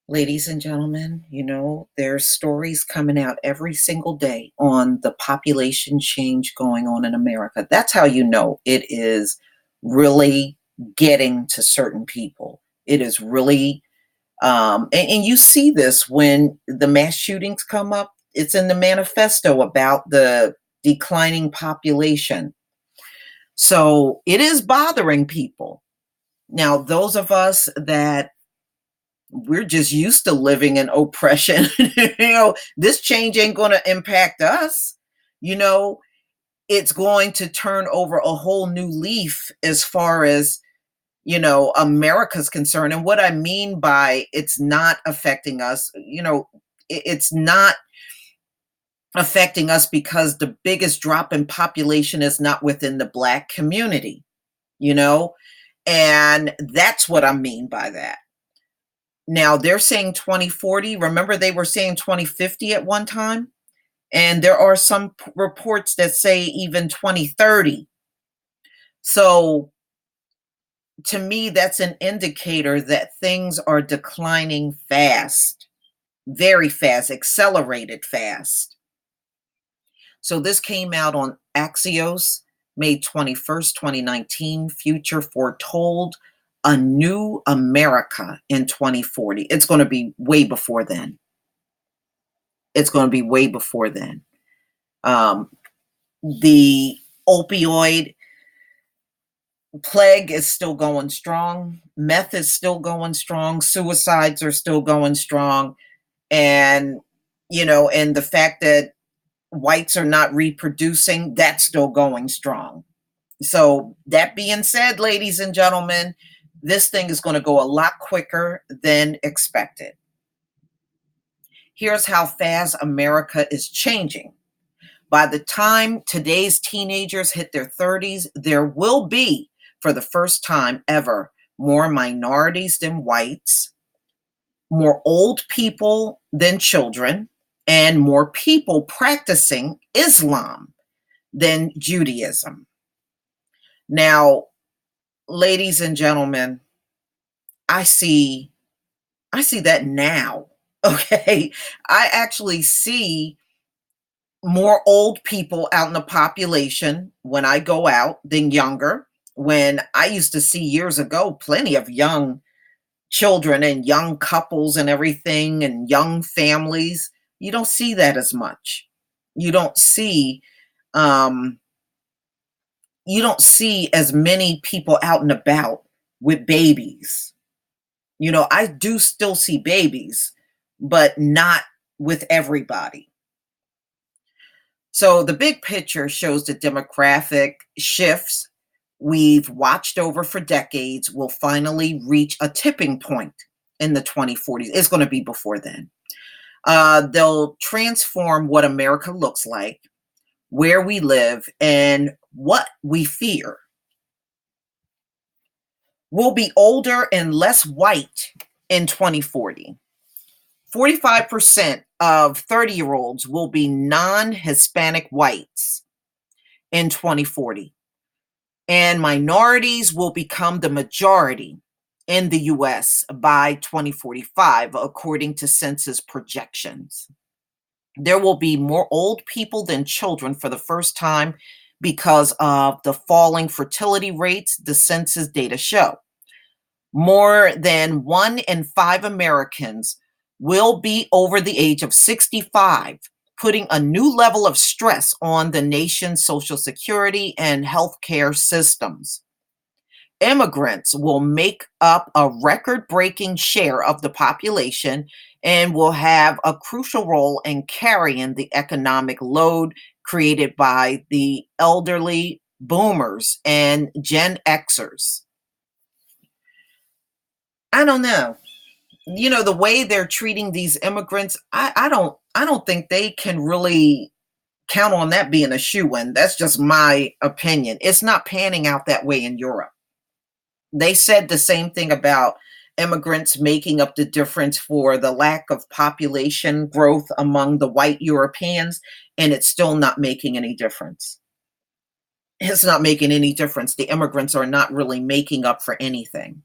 Ladies and gentlemen, there's stories coming out every single day on the population change going on in America. That's how you know it is really getting to certain people. It is really, and you see this when the mass shootings come up. It's in the manifesto about the declining population. So it is bothering people. Now, those of us that we're just used to living in oppression. This change ain't going to impact us. You know, it's going to turn over a whole new leaf as far as, America's concerned. And what I mean by it's not affecting us, it's not affecting us because the biggest drop in population is not within the Black community, you know, and that's what I mean by that. Now they're saying 2040. Remember, they were saying 2050 at one time? And there are some reports that say even 2030. So to me, that's an indicator that things are declining fast, very fast, accelerated fast. So this came out on Axios, May 21st, 2019. Future foretold a new America in 2040. It's going to be way before then. It's going to be way before then. The opioid plague is still going strong. Meth is still going strong. Suicides are still going strong. And, and the fact that whites are not reproducing, that's still going strong. So, that being said, ladies and gentlemen, this thing is going to go a lot quicker than expected. Here's how fast America is changing. By the time today's teenagers hit their 30s, there will be, for the first time ever, more minorities than whites, more old people than children, and more people practicing Islam than Judaism. Now, ladies and gentlemen, I see that now. Okay. I actually see more old people out in the population when I go out than younger. When I used to see years ago, plenty of young children and young couples and everything and young families. You don't see that as much. You don't see um you don't see as many people out and about with babies. I do still see babies, but not with everybody. So the big picture shows the demographic shifts we've watched over for decades will finally reach a tipping point in the 2040s. It's going to be before then. They'll transform what America looks like, where we live, and what we fear. We'll be older and less white in 2040. 45% of 30-year-olds will be non-Hispanic whites in 2040. And minorities will become the majority in the US by 2045, according to census projections. There will be more old people than children for the first time because of the falling fertility rates the census data show. More than 1 in 5 Americans will be over the age of 65, putting a new level of stress on the nation's social security and healthcare systems. Immigrants will make up a record-breaking share of the population and will have a crucial role in carrying the economic load created by the elderly boomers and Gen Xers. I don't know. The way they're treating these immigrants, I don't think they can really count on that being a shoe-in. That's just my opinion. It's not panning out that way in Europe. They said the same thing about immigrants making up the difference for the lack of population growth among the white Europeans, and it's still not making any difference. It's not making any difference. The immigrants are not really making up for anything.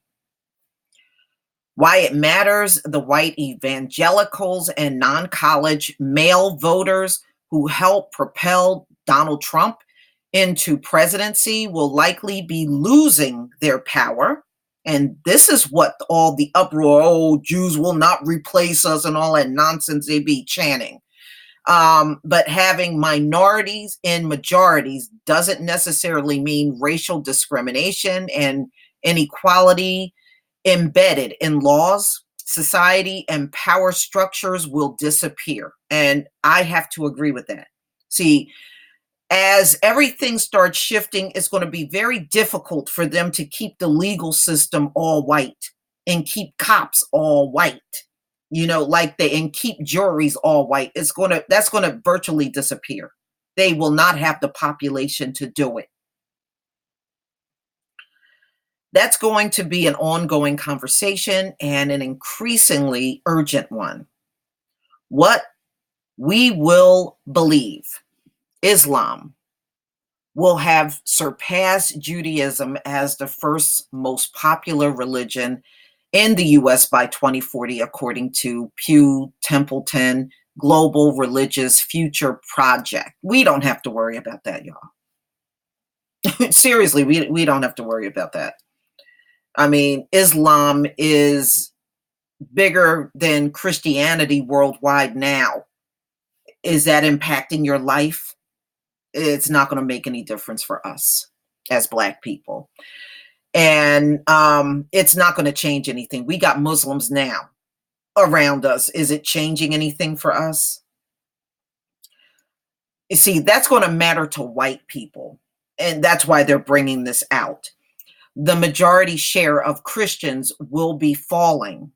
Why it matters, the white evangelicals and non college male voters who helped propel Donald Trump into presidency will likely be losing their power. And this is what all the uproar, oh, Jews will not replace us and all that nonsense they be chanting. But having minorities in majorities doesn't necessarily mean racial discrimination and inequality embedded in laws, society, and power structures will disappear. And I have to agree with that. See, as everything starts shifting, it's going to be very difficult for them to keep the legal system all white and keep cops all white. Like they and keep juries all white. That's going to virtually disappear. They will not have the population to do it. That's going to be an ongoing conversation and an increasingly urgent one. What we will believe, Islam will have surpassed Judaism as the first most popular religion in the US by 2040, according to Pew Templeton Global Religious Future Project. We don't have to worry about that, y'all. Seriously, we don't have to worry about that. I mean, Islam is bigger than Christianity worldwide now. Is that impacting your life? It's not going to make any difference for us as Black people. And it's not going to change anything. We got Muslims now around us. Is it changing anything for us? You see, that's going to matter to white people. And that's why they're bringing this out. The majority share of Christians will be falling.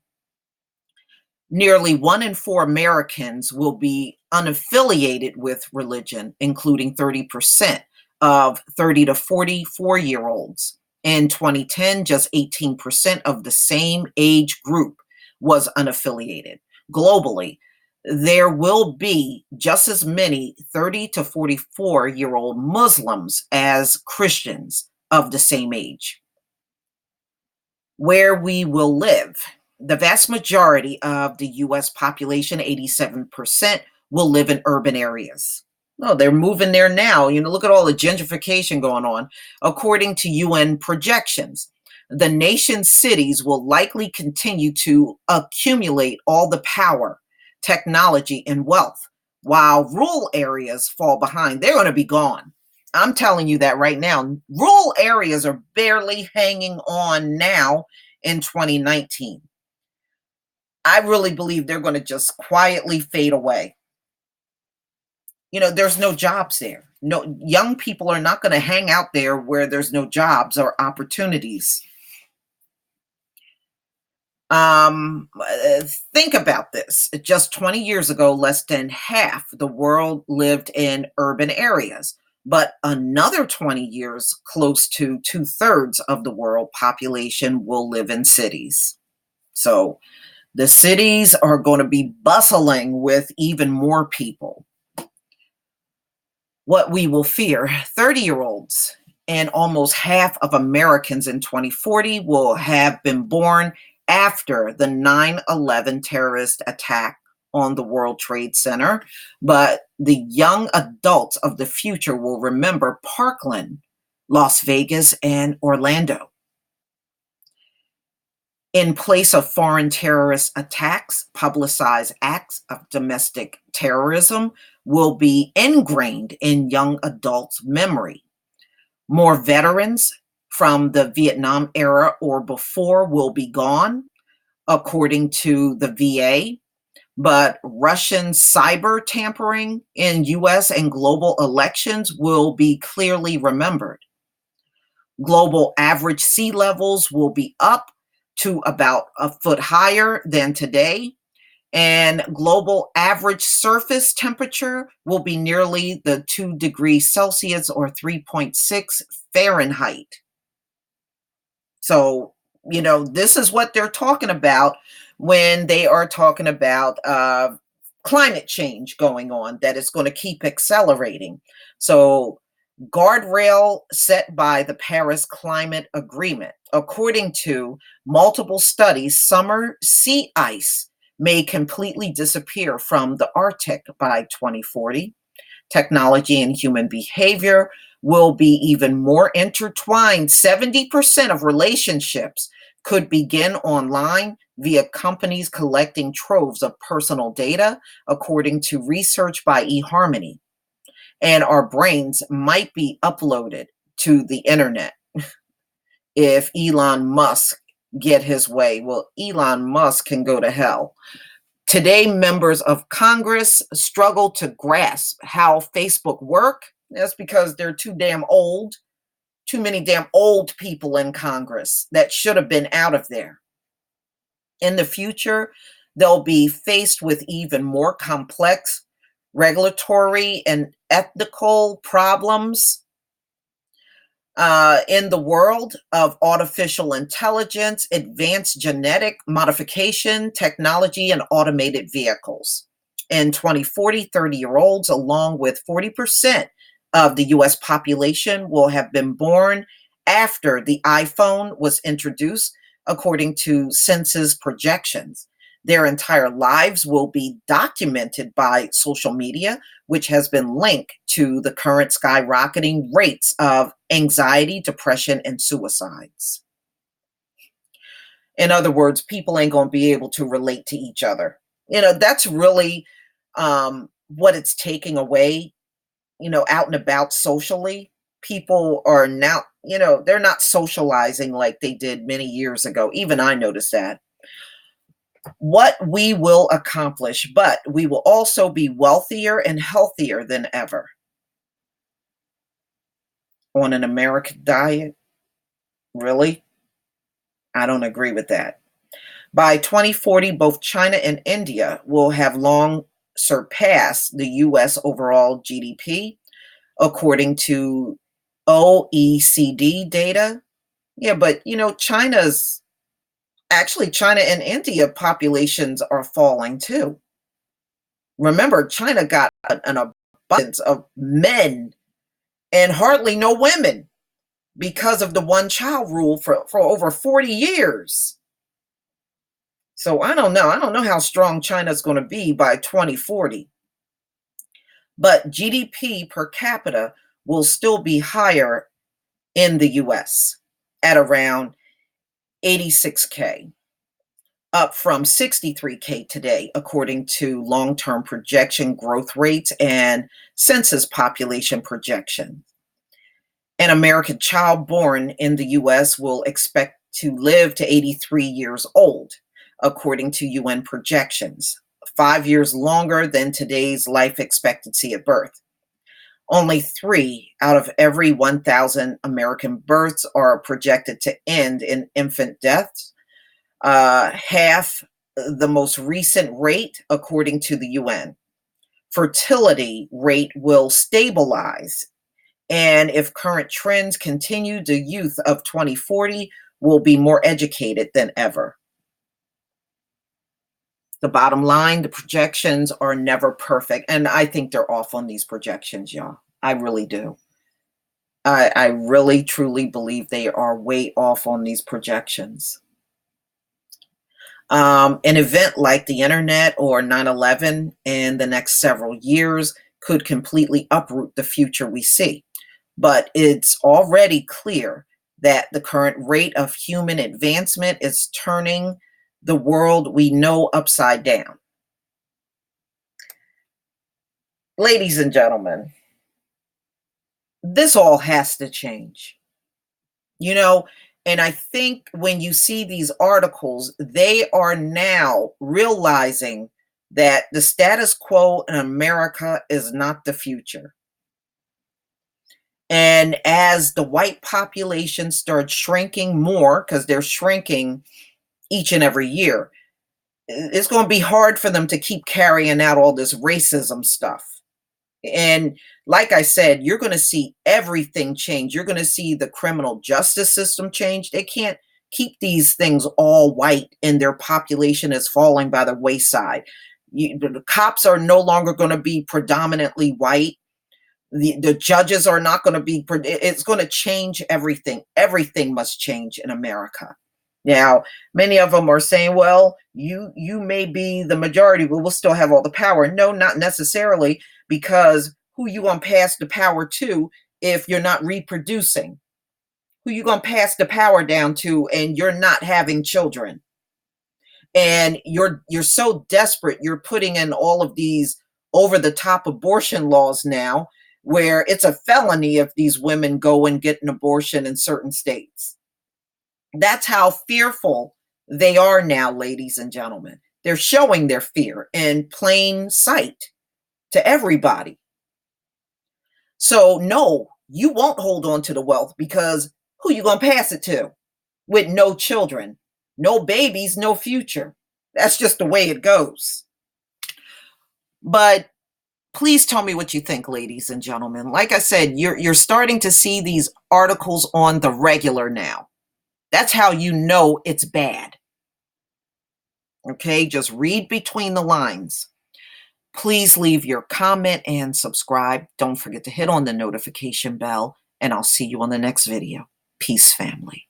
Nearly 1 in 4 Americans will be unaffiliated with religion, including 30% of 30 to 44-year-olds. In 2010, just 18% of the same age group was unaffiliated. Globally, there will be just as many 30 to 44-year-old Muslims as Christians of the same age. Where we will live. The vast majority of the US population, 87%, will live in urban areas. No, they're moving there now. Look at all the gentrification going on. According to UN projections, the nation's cities will likely continue to accumulate all the power, technology, and wealth, while rural areas fall behind. They're going to be gone. I'm telling you that right now. Rural areas are barely hanging on now in 2019. I really believe they're going to just quietly fade away. There's no jobs there. No, young people are not going to hang out there where there's no jobs or opportunities. Think about this. Just 20 years ago, less than half the world lived in urban areas. But another 20 years, close to 2/3 of the world population will live in cities. So the cities are going to be bustling with even more people. What we will fear, 30-year-olds and almost half of Americans in 2040 will have been born after the 9/11 terrorist attack on the World Trade Center, but the young adults of the future will remember Parkland, Las Vegas, and Orlando. In place of foreign terrorist attacks, publicized acts of domestic terrorism will be ingrained in young adults' memory. More veterans from the Vietnam era or before will be gone, according to the VA. But Russian cyber tampering in US and global elections will be clearly remembered. Global average sea levels will be up to about a foot higher than today, and global average surface temperature will be nearly the 2 degrees Celsius or 3.6 Fahrenheit. So, this is what they're talking about when they are talking about climate change going on, that it's going to keep accelerating. So guardrail set by the Paris Climate Agreement. According to multiple studies, summer sea ice may completely disappear from the Arctic by 2040. Technology and human behavior will be even more intertwined. 70% of relationships could begin online via companies collecting troves of personal data, according to research by eHarmony. And our brains might be uploaded to the internet if Elon Musk get his way. Well, Elon Musk can go to hell. Today, members of Congress struggle to grasp how Facebook work. That's because they're too damn old. Too many damn old people in Congress that should have been out of there. In the future, they'll be faced with even more complex regulatory and ethical problems in the world of artificial intelligence, advanced genetic modification, technology, and automated vehicles. In 2040, 30-year-olds, along with 40% of the US population, will have been born after the iPhone was introduced, according to census projections. Their entire lives will be documented by social media, which has been linked to the current skyrocketing rates of anxiety, depression, and suicides. In other words, people ain't going to be able to relate to each other. That's really what it's taking away, out and about socially. People are now, they're not socializing like they did many years ago. Even I noticed that. What we will accomplish, but we will also be wealthier and healthier than ever. On an American diet? Really? I don't agree with that. By 2040, both China and India will have long surpassed the US overall GDP, according to OECD data. Yeah, but China and India populations are falling too. Remember, China got an abundance of men and hardly no women because of the one child rule for over 40 years. So I don't know. I don't know how strong China's going to be by 2040. But GDP per capita will still be higher in the US at around 86K, up from 63K today, according to long-term projection growth rates and census population projection. An American child born in the US will expect to live to 83 years old, according to UN projections, 5 years longer than today's life expectancy at birth. Only 3 out of every 1,000 American births are projected to end in infant deaths, half the most recent rate, according to the UN. Fertility rate will stabilize, and if current trends continue, the youth of 2040 will be more educated than ever. The bottom line, the projections are never perfect, and I think they're off on these projections, y'all. I really do. I really, truly believe they are way off on these projections. An event like the internet or 9/11 in the next several years could completely uproot the future we see. But it's already clear that the current rate of human advancement is turning the world we know upside down. Ladies and gentlemen, this all has to change. You know, and I think when you see these articles, they are now realizing that the status quo in America is not the future. And as the white population starts shrinking more, because they're shrinking each and every year, it's going to be hard for them to keep carrying out all this racism stuff. And like I said, you're going to see everything change. You're going to see the criminal justice system change. They can't keep these things all white and their population is falling by the wayside. The cops are no longer going to be predominantly white. The judges are not going to be, it's going to change everything. Everything must change in America. Now, many of them are saying, well, you may be the majority, but we'll still have all the power. No, not necessarily, because who you going to pass the power to if you're not reproducing? Who you going to pass the power down to and you're not having children? And you're so desperate, you're putting in all of these over the top abortion laws now, where it's a felony if these women go and get an abortion in certain states. That's how fearful they are now, ladies and gentlemen. They're showing their fear in plain sight to everybody. So no, you won't hold on to the wealth, because who you going to pass it to with no children, no babies, no future? That's just the way it goes. But please tell me what you think, ladies and gentlemen. Like I said, you're starting to see these articles on the regular now. That's how you know it's bad. Okay, just read between the lines. Please leave your comment and subscribe. Don't forget to hit on the notification bell, and I'll see you on the next video. Peace, family.